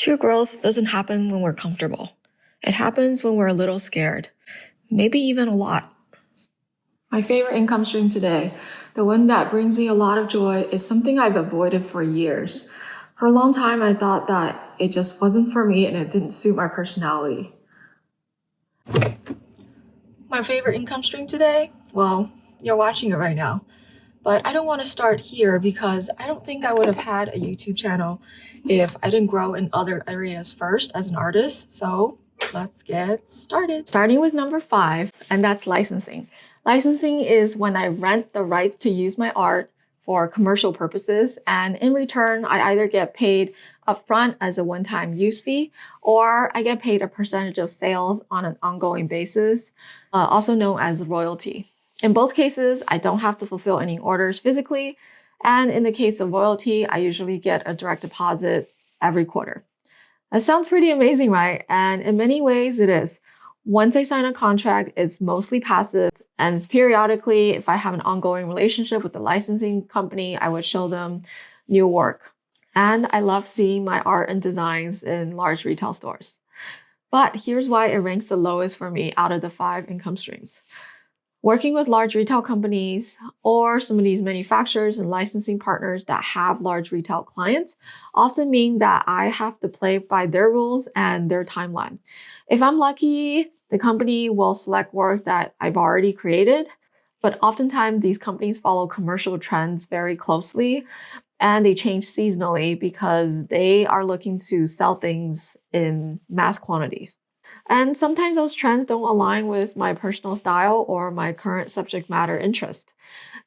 True growth doesn't happen when we're comfortable. It happens when we're a little scared, maybe even a lot. My favorite income stream today, the one that brings me a lot of joy, is something I've avoided for years. For a long time, I thought that it just wasn't for me and it didn't suit my personality. My favorite income stream today? Well, you're watching it right now. But I don't want to start here because I don't think I would have had a YouTube channel if I didn't grow in other areas first as an artist. So let's get started. Starting with number 5, and that's licensing. Licensing is when I rent the rights to use my art for commercial purposes, and in return, I either get paid upfront as a one-time use fee, or I get paid a percentage of sales on an ongoing basis, also known as royalty. In both cases, I don't have to fulfill any orders physically, and in the case of royalty, I usually get a direct deposit every quarter. That sounds pretty amazing, right? And in many ways, it is. Once I sign a contract, it's mostly passive, and periodically, if I have an ongoing relationship with the licensing company, I would show them new work. And I love seeing my art and designs in large retail stores. But here's why it ranks the lowest for me out of the 5 income streams. Working with large retail companies or some of these manufacturers and licensing partners that have large retail clients often mean that I have to play by their rules and their timeline. If I'm lucky, the company will select work that I've already created, but oftentimes these companies follow commercial trends very closely and they change seasonally because they are looking to sell things in mass quantities. And sometimes those trends don't align with my personal style or my current subject matter interest.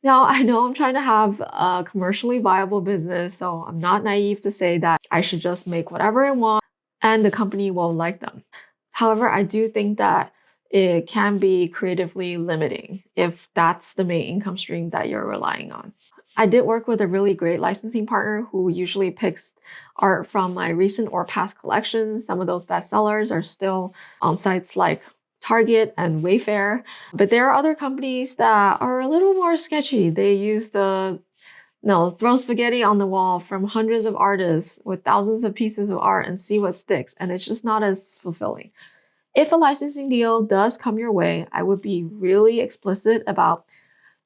Now, I know I'm trying to have a commercially viable business, so I'm not naive to say that I should just make whatever I want and the company will like them. However, I do think that it can be creatively limiting if that's the main income stream that you're relying on. I did work with a really great licensing partner who usually picks art from my recent or past collections. Some of those bestsellers are still on sites like Target and Wayfair. But there are other companies that are a little more sketchy. They use throw spaghetti on the wall from hundreds of artists with thousands of pieces of art and see what sticks. And it's just not as fulfilling. If a licensing deal does come your way, I would be really explicit about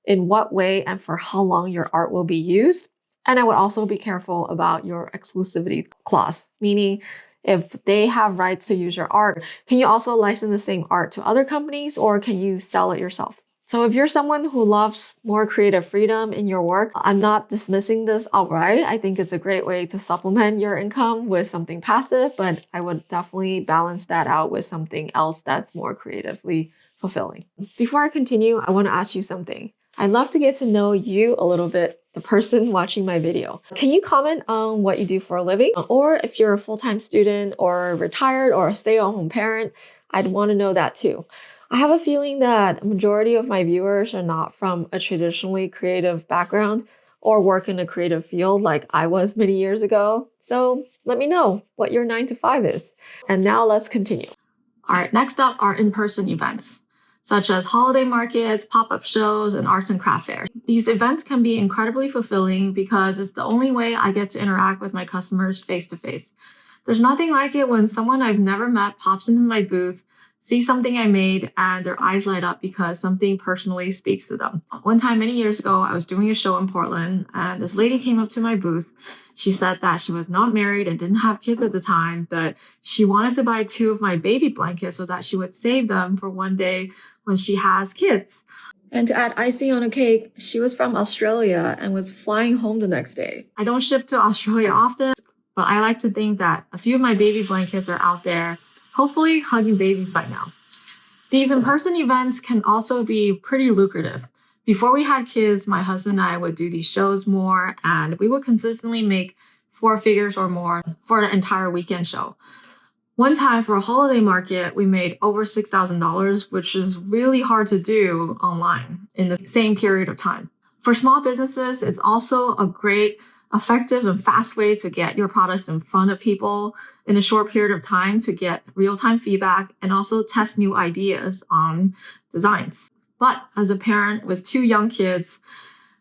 in what way and for how long your art will be used. And I would also be careful about your exclusivity clause, meaning if they have rights to use your art, can you also license the same art to other companies or can you sell it yourself? So if you're someone who loves more creative freedom in your work, I'm not dismissing this outright. I think it's a great way to supplement your income with something passive, but I would definitely balance that out with something else that's more creatively fulfilling. Before I continue, I want to ask you something. I'd love to get to know you a little bit, the person watching my video. Can you comment on what you do for a living? Or if you're a full-time student or retired or a stay-at-home parent, I'd want to know that too. I have a feeling that a majority of my viewers are not from a traditionally creative background or work in a creative field like I was many years ago. So let me know what your 9 to 5 is. And now let's continue. All right, next up are in-person events, such as holiday markets, pop-up shows, and arts and craft fairs. These events can be incredibly fulfilling because it's the only way I get to interact with my customers face-to-face. There's nothing like it when someone I've never met pops into my booth, sees something I made, and their eyes light up because something personally speaks to them. One time many years ago, I was doing a show in Portland, and this lady came up to my booth. She said that she was not married and didn't have kids at the time, but she wanted to buy 2 of my baby blankets so that she would save them for one day when she has kids. And to add icing on a cake, she was from Australia and was flying home the next day. I don't ship to Australia often, but I like to think that a few of my baby blankets are out there, hopefully hugging babies by now. These in-person events can also be pretty lucrative. Before we had kids, my husband and I would do these shows more, and we would consistently make 4 figures or more for an entire weekend show. One time for a holiday market, we made over $6,000, which is really hard to do online in the same period of time. For small businesses, it's also a great, effective, and fast way to get your products in front of people in a short period of time to get real-time feedback and also test new ideas on designs. But as a parent with 2 young kids,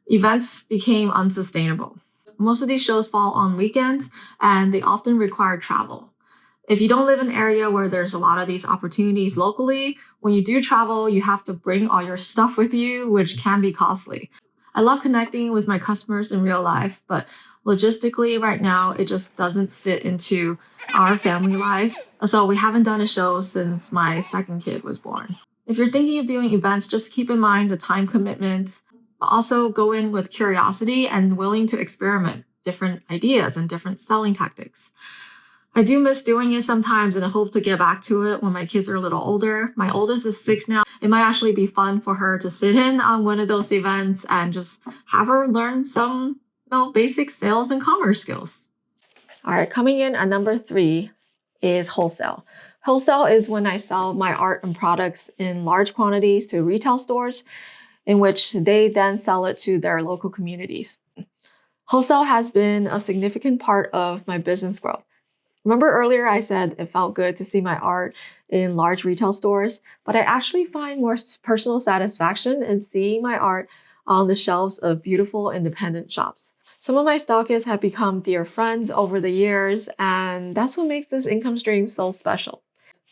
events became unsustainable. Most of these shows fall on weekends and they often require travel. If you don't live in an area where there's a lot of these opportunities locally, when you do travel, you have to bring all your stuff with you, which can be costly. I love connecting with my customers in real life, but logistically right now, it just doesn't fit into our family life. So we haven't done a show since my second kid was born. If you're thinking of doing events, just keep in mind the time commitment, but also go in with curiosity and willing to experiment different ideas and different selling tactics. I do miss doing it sometimes, and I hope to get back to it when my kids are a little older. My oldest is 6 now. It might actually be fun for her to sit in on one of those events and just have her learn some basic sales and commerce skills. All right, coming in at number 3 is wholesale. Wholesale is when I sell my art and products in large quantities to retail stores, in which they then sell it to their local communities. Wholesale has been a significant part of my business growth. Remember earlier I said it felt good to see my art in large retail stores, but I actually find more personal satisfaction in seeing my art on the shelves of beautiful independent shops. Some of my stockists have become dear friends over the years, and that's what makes this income stream so special.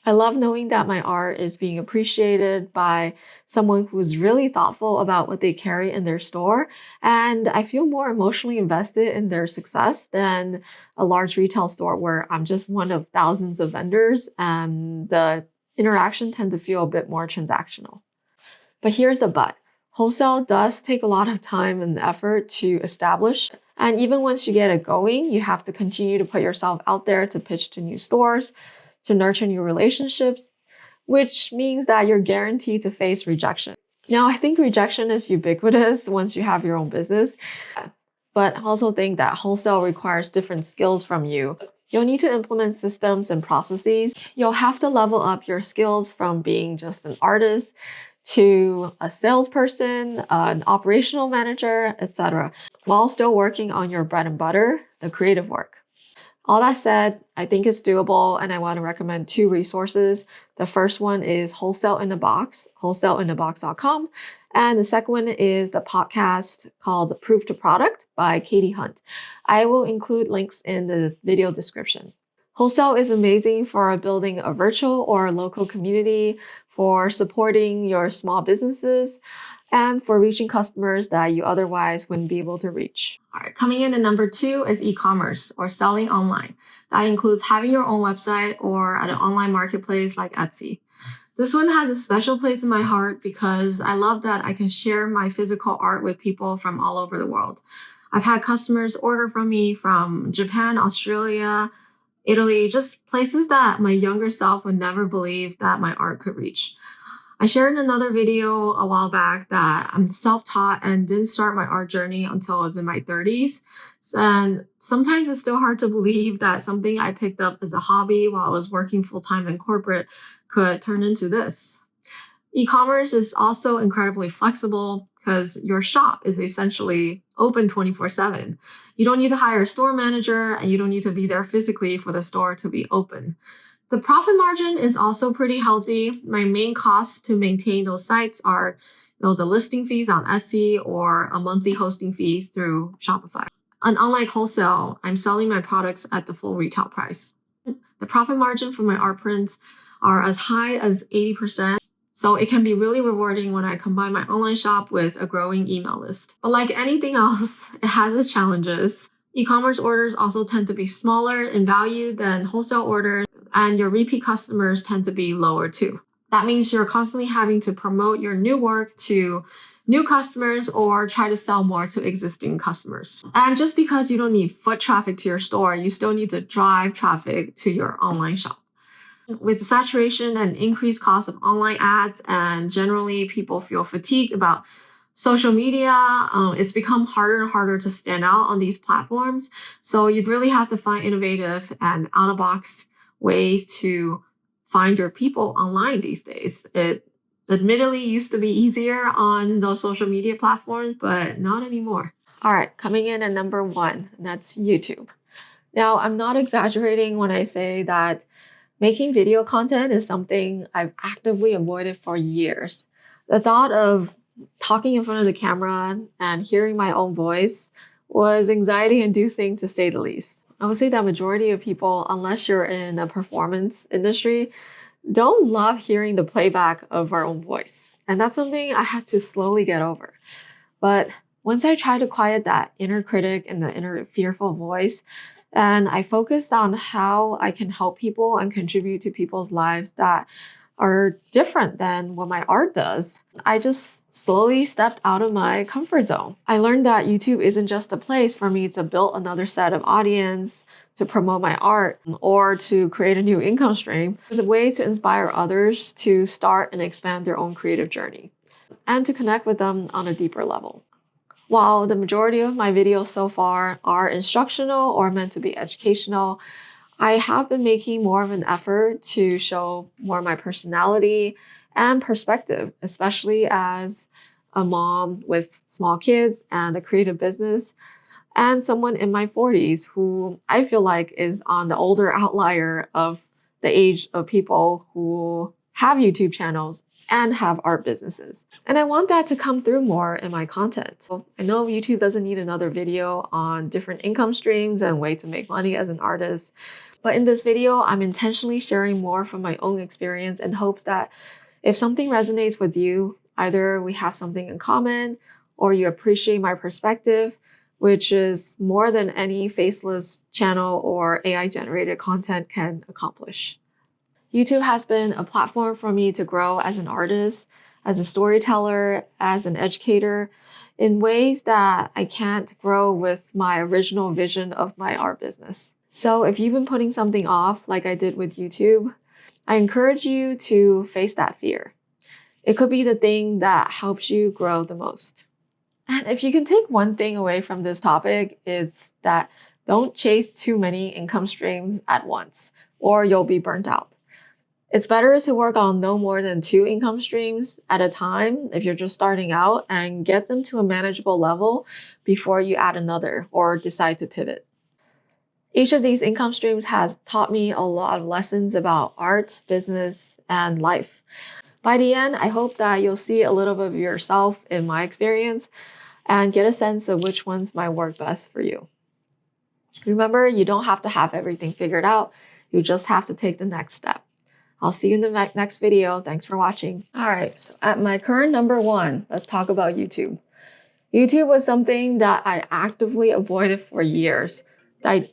I love knowing that my art is being appreciated by someone who's really thoughtful about what they carry in their store, and I feel more emotionally invested in their success than a large retail store where I'm just one of thousands of vendors and the interaction tend to feel a bit more transactional. But here's the but. Wholesale does take a lot of time and effort to establish. And even once you get it going, you have to continue to put yourself out there to pitch to new stores, to nurture new relationships, which means that you're guaranteed to face rejection. Now, I think rejection is ubiquitous once you have your own business, but I also think that wholesale requires different skills from you. You'll need to implement systems and processes. You'll have to level up your skills from being just an artist to a salesperson, an operational manager, etc., while still working on your bread and butter, the creative work. All that said, I think it's doable, and I want to recommend 2 resources. The first one is Wholesale in a Box, wholesaleinabox.com. And the second one is the podcast called Proof to Product by Katie Hunt. I will include links in the video description. Wholesale is amazing for building a virtual or local community, for supporting your small businesses, and for reaching customers that you otherwise wouldn't be able to reach. All right, coming in at number 2 is e-commerce or selling online. That includes having your own website or at an online marketplace like Etsy. This one has a special place in my heart because I love that I can share my physical art with people from all over the world. I've had customers order from me from Japan, Australia, Italy, just places that my younger self would never believe that my art could reach. I shared in another video a while back that I'm self-taught and didn't start my art journey until I was in my 30s. And sometimes it's still hard to believe that something I picked up as a hobby while I was working full-time in corporate could turn into this. E-commerce is also incredibly flexible because your shop is essentially open 24/7. You don't need to hire a store manager and you don't need to be there physically for the store to be open. The profit margin is also pretty healthy. My main costs to maintain those sites are the listing fees on Etsy or a monthly hosting fee through Shopify. And unlike wholesale, I'm selling my products at the full retail price. The profit margin for my art prints are as high as 80%. So it can be really rewarding when I combine my online shop with a growing email list. But like anything else, it has its challenges. E-commerce orders also tend to be smaller in value than wholesale orders, and your repeat customers tend to be lower too. That means you're constantly having to promote your new work to new customers or try to sell more to existing customers. And just because you don't need foot traffic to your store, you still need to drive traffic to your online shop. With the saturation and increased cost of online ads, and generally people feel fatigued about social media, it's become harder and harder to stand out on these platforms. So you'd really have to find innovative and out-of-box ways to find your people online these days. It admittedly used to be easier on those social media platforms, but not anymore. All right, coming in at number 1, and that's YouTube. Now, I'm not exaggerating when I say that making video content is something I've actively avoided for years. The thought of talking in front of the camera and hearing my own voice was anxiety-inducing to say the least. I would say that majority of people, unless you're in a performance industry, don't love hearing the playback of our own voice. And that's something I had to slowly get over. But once I tried to quiet that inner critic and the inner fearful voice, and I focused on how I can help people and contribute to people's lives that are different than what my art does, I just slowly stepped out of my comfort zone. I learned that YouTube isn't just a place for me to build another set of audience, to promote my art, or to create a new income stream. It's a way to inspire others to start and expand their own creative journey and to connect with them on a deeper level. While the majority of my videos so far are instructional or meant to be educational, I have been making more of an effort to show more of my personality and perspective, especially as a mom with small kids and a creative business, and someone in my 40s who I feel like is on the older outlier of the age of people who have YouTube channels and have art businesses. And I want that to come through more in my content. So I know YouTube doesn't need another video on different income streams and ways to make money as an artist. But in this video, I'm intentionally sharing more from my own experience in hopes that if something resonates with you, either we have something in common or you appreciate my perspective, which is more than any faceless channel or AI generated content can accomplish. YouTube has been a platform for me to grow as an artist, as a storyteller, as an educator, in ways that I can't grow with my original vision of my art business. So if you've been putting something off like I did with YouTube, I encourage you to face that fear. It could be the thing that helps you grow the most. And if you can take one thing away from this topic, it's that don't chase too many income streams at once, or you'll be burnt out. It's better to work on no more than 2 income streams at a time if you're just starting out and get them to a manageable level before you add another or decide to pivot. Each of these income streams has taught me a lot of lessons about art, business, and life. By the end, I hope that you'll see a little bit of yourself in my experience and get a sense of which ones might work best for you. Remember, you don't have to have everything figured out. You just have to take the next step. I'll see you in the next video. Thanks for watching. All right, so at my current number 1, let's talk about YouTube. YouTube was something that I actively avoided for years. I